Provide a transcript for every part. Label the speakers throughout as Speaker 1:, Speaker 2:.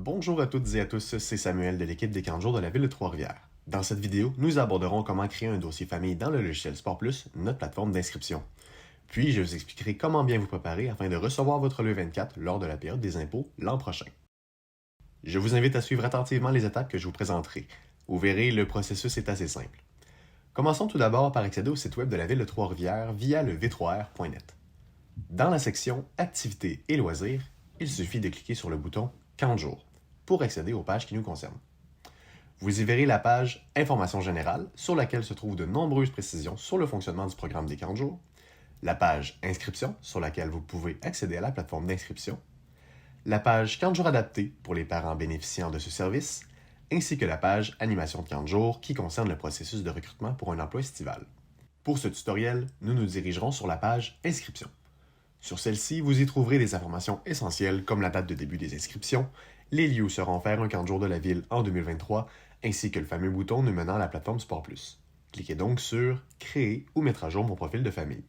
Speaker 1: Bonjour à toutes et à tous, c'est Samuel de l'équipe des 40 jours de la ville de Trois-Rivières. Dans cette vidéo, nous aborderons comment créer un dossier famille dans le logiciel Sport+, notre plateforme d'inscription. Puis, je vous expliquerai comment bien vous préparer afin de recevoir votre LE24 lors de la période des impôts l'an prochain. Je vous invite à suivre attentivement les étapes que je vous présenterai. Vous verrez, le processus est assez simple. Commençons tout d'abord par accéder au site web de la ville de Trois-Rivières via le v3r.net. Dans la section Activités et loisirs, il suffit de cliquer sur le bouton 40 jours pour accéder aux pages qui nous concernent. Vous y verrez la page Informations générales sur laquelle se trouvent de nombreuses précisions sur le fonctionnement du programme des 40 jours, la page Inscription sur laquelle vous pouvez accéder à la plateforme d'inscription, la page 40 jours adaptés pour les parents bénéficiant de ce service, ainsi que la page Animation de 40 jours qui concerne le processus de recrutement pour un emploi estival. Pour ce tutoriel, nous nous dirigerons sur la page Inscription. Sur celle-ci, vous y trouverez des informations essentielles comme la date de début des inscriptions, les lieux où seront offerts un 40 jours de la ville en 2023, ainsi que le fameux bouton nous menant à la plateforme Sport+. Cliquez donc sur « Créer ou mettre à jour mon profil de famille ».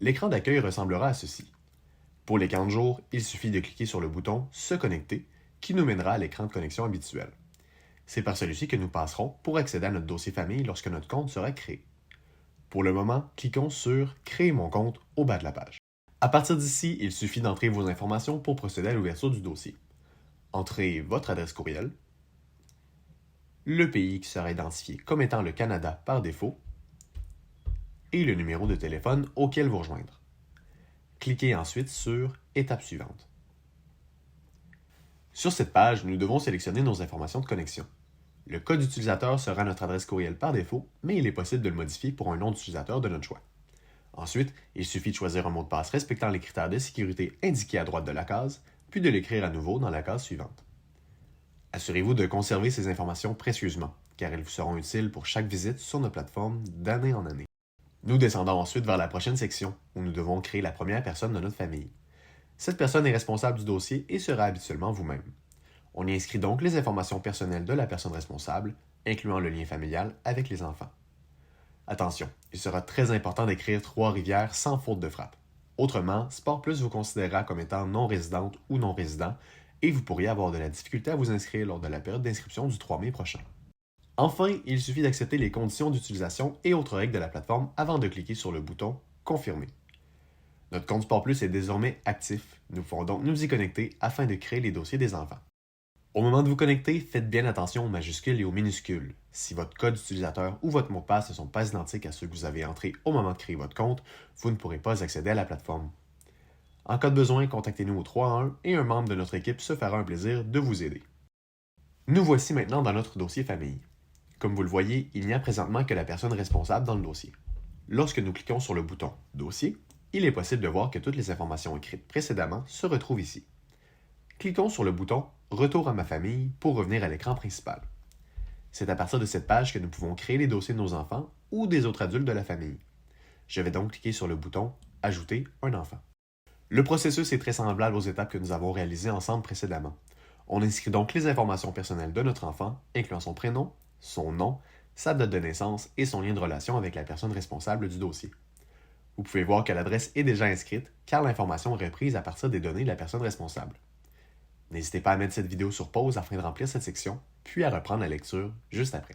Speaker 1: L'écran d'accueil ressemblera à ceci. Pour les 40 jours, il suffit de cliquer sur le bouton « Se connecter » qui nous mènera à l'écran de connexion habituel. C'est par celui-ci que nous passerons pour accéder à notre dossier famille lorsque notre compte sera créé. Pour le moment, cliquons sur « Créer mon compte » au bas de la page. À partir d'ici, il suffit d'entrer vos informations pour procéder à l'ouverture du dossier. Entrez votre adresse courriel, le pays qui sera identifié comme étant le Canada par défaut et le numéro de téléphone auquel vous rejoindre. Cliquez ensuite sur « Étape suivante ». Sur cette page, nous devons sélectionner nos informations de connexion. Le code utilisateur sera notre adresse courriel par défaut, mais il est possible de le modifier pour un nom d'utilisateur de notre choix. Ensuite, il suffit de choisir un mot de passe respectant les critères de sécurité indiqués à droite de la case, puis de l'écrire à nouveau dans la case suivante. Assurez-vous de conserver ces informations précieusement, car elles vous seront utiles pour chaque visite sur notre plateforme d'année en année. Nous descendons ensuite vers la prochaine section, où nous devons créer la première personne de notre famille. Cette personne est responsable du dossier et sera habituellement vous-même. On y inscrit donc les informations personnelles de la personne responsable, incluant le lien familial avec les enfants. Attention, il sera très important d'écrire Trois-Rivières sans faute de frappe. Autrement, Sport+ vous considérera comme étant non-résidente ou non-résident et vous pourriez avoir de la difficulté à vous inscrire lors de la période d'inscription du 3 mai prochain. Enfin, il suffit d'accepter les conditions d'utilisation et autres règles de la plateforme avant de cliquer sur le bouton « Confirmer ». Notre compte Sport+ est désormais actif. Nous pouvons donc nous y connecter afin de créer les dossiers des enfants. Au moment de vous connecter, faites bien attention aux majuscules et aux minuscules. Si votre code utilisateur ou votre mot de passe ne sont pas identiques à ceux que vous avez entrés au moment de créer votre compte, vous ne pourrez pas accéder à la plateforme. En cas de besoin, contactez-nous au 311 et un membre de notre équipe se fera un plaisir de vous aider. Nous voici maintenant dans notre dossier famille. Comme vous le voyez, il n'y a présentement que la personne responsable dans le dossier. Lorsque nous cliquons sur le bouton « Dossier », il est possible de voir que toutes les informations écrites précédemment se retrouvent ici. Cliquons sur le bouton « Retour à ma famille » pour revenir à l'écran principal. C'est à partir de cette page que nous pouvons créer les dossiers de nos enfants ou des autres adultes de la famille. Je vais donc cliquer sur le bouton « Ajouter un enfant ». Le processus est très semblable aux étapes que nous avons réalisées ensemble précédemment. On inscrit donc les informations personnelles de notre enfant, incluant son prénom, son nom, sa date de naissance et son lien de relation avec la personne responsable du dossier. Vous pouvez voir que l'adresse est déjà inscrite car l'information est reprise à partir des données de la personne responsable. N'hésitez pas à mettre cette vidéo sur pause afin de remplir cette section, puis à reprendre la lecture juste après.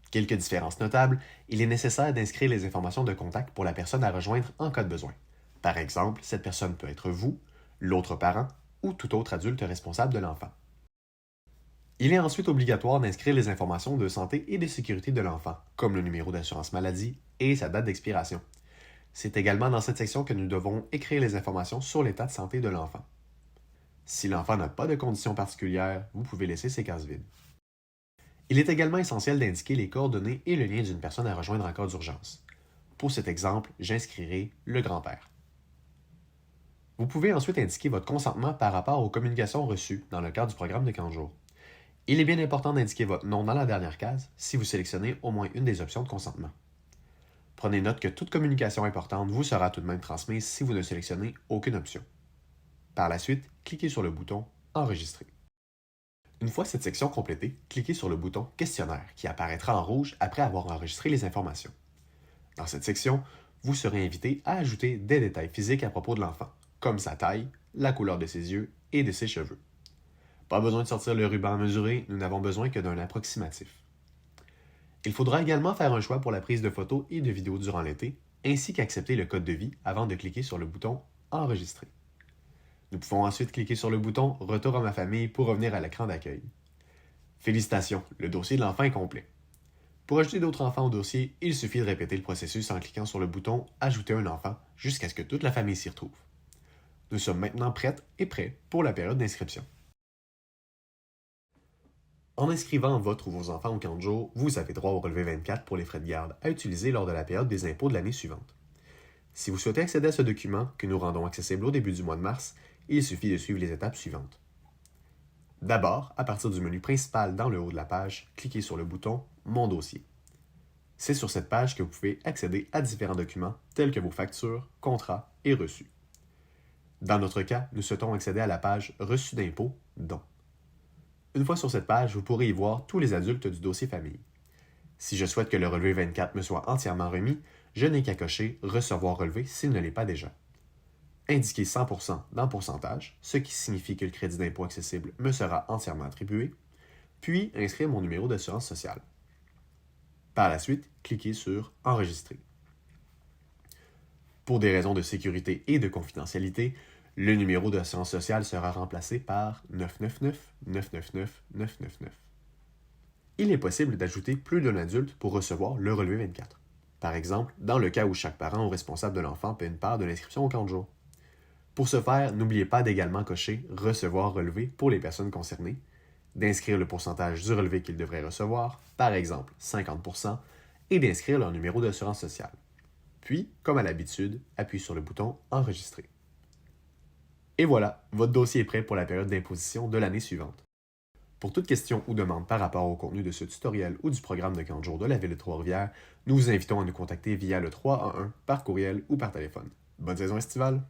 Speaker 1: Quelques différences notables, il est nécessaire d'inscrire les informations de contact pour la personne à rejoindre en cas de besoin. Par exemple, cette personne peut être vous, l'autre parent ou tout autre adulte responsable de l'enfant. Il est ensuite obligatoire d'inscrire les informations de santé et de sécurité de l'enfant, comme le numéro d'assurance maladie et sa date d'expiration. C'est également dans cette section que nous devons écrire les informations sur l'état de santé de l'enfant. Si l'enfant n'a pas de conditions particulières, vous pouvez laisser ces cases vides. Il est également essentiel d'indiquer les coordonnées et le lien d'une personne à rejoindre en cas d'urgence. Pour cet exemple, j'inscrirai le grand-père. Vous pouvez ensuite indiquer votre consentement par rapport aux communications reçues dans le cadre du programme de 40 jours. Il est bien important d'indiquer votre nom dans la dernière case si vous sélectionnez au moins une des options de consentement. Prenez note que toute communication importante vous sera tout de même transmise si vous ne sélectionnez aucune option. Par la suite, cliquez sur le bouton « Enregistrer ». Une fois cette section complétée, cliquez sur le bouton « Questionnaire » qui apparaîtra en rouge après avoir enregistré les informations. Dans cette section, vous serez invité à ajouter des détails physiques à propos de l'enfant, comme sa taille, la couleur de ses yeux et de ses cheveux. Pas besoin de sortir le ruban à mesurer, nous n'avons besoin que d'un approximatif. Il faudra également faire un choix pour la prise de photos et de vidéos durant l'été, ainsi qu'accepter le code de vie avant de cliquer sur le bouton « Enregistrer ». Nous pouvons ensuite cliquer sur le bouton « Retour à ma famille » pour revenir à l'écran d'accueil. Félicitations, le dossier de l'enfant est complet. Pour ajouter d'autres enfants au dossier, il suffit de répéter le processus en cliquant sur le bouton « Ajouter un enfant » jusqu'à ce que toute la famille s'y retrouve. Nous sommes maintenant prêtes et prêts pour la période d'inscription. En inscrivant votre ou vos enfants au camp de jour, vous avez droit au relevé 24 pour les frais de garde à utiliser lors de la période des impôts de l'année suivante. Si vous souhaitez accéder à ce document, que nous rendons accessible au début du mois de mars, il suffit de suivre les étapes suivantes. D'abord, à partir du menu principal dans le haut de la page, cliquez sur le bouton « Mon dossier ». C'est sur cette page que vous pouvez accéder à différents documents tels que vos factures, contrats et reçus. Dans notre cas, nous souhaitons accéder à la page « Reçus d'impôts, dons ». Une fois sur cette page, vous pourrez y voir tous les adultes du dossier famille. Si je souhaite que le relevé 24 me soit entièrement remis, je n'ai qu'à cocher « Recevoir relevé » s'il ne l'est pas déjà. Indiquez 100% dans pourcentage, ce qui signifie que le crédit d'impôt accessible me sera entièrement attribué, puis inscrire mon numéro d'assurance sociale. Par la suite, cliquez sur « Enregistrer ». Pour des raisons de sécurité et de confidentialité, le numéro d'assurance sociale sera remplacé par 999 999 999. Il est possible d'ajouter plus d'un adulte pour recevoir le relevé 24. Par exemple, dans le cas où chaque parent ou responsable de l'enfant paie une part de l'inscription au camp de jour. Pour ce faire, n'oubliez pas d'également cocher « Recevoir relevé » pour les personnes concernées, d'inscrire le pourcentage du relevé qu'ils devraient recevoir, par exemple 50%, et d'inscrire leur numéro d'assurance sociale. Puis, comme à l'habitude, appuyez sur le bouton « Enregistrer ». Et voilà, votre dossier est prêt pour la période d'imposition de l'année suivante. Pour toute question ou demande par rapport au contenu de ce tutoriel ou du programme de camp de jour de la Ville de Trois-Rivières, nous vous invitons à nous contacter via le 311 par courriel ou par téléphone. Bonne saison estivale!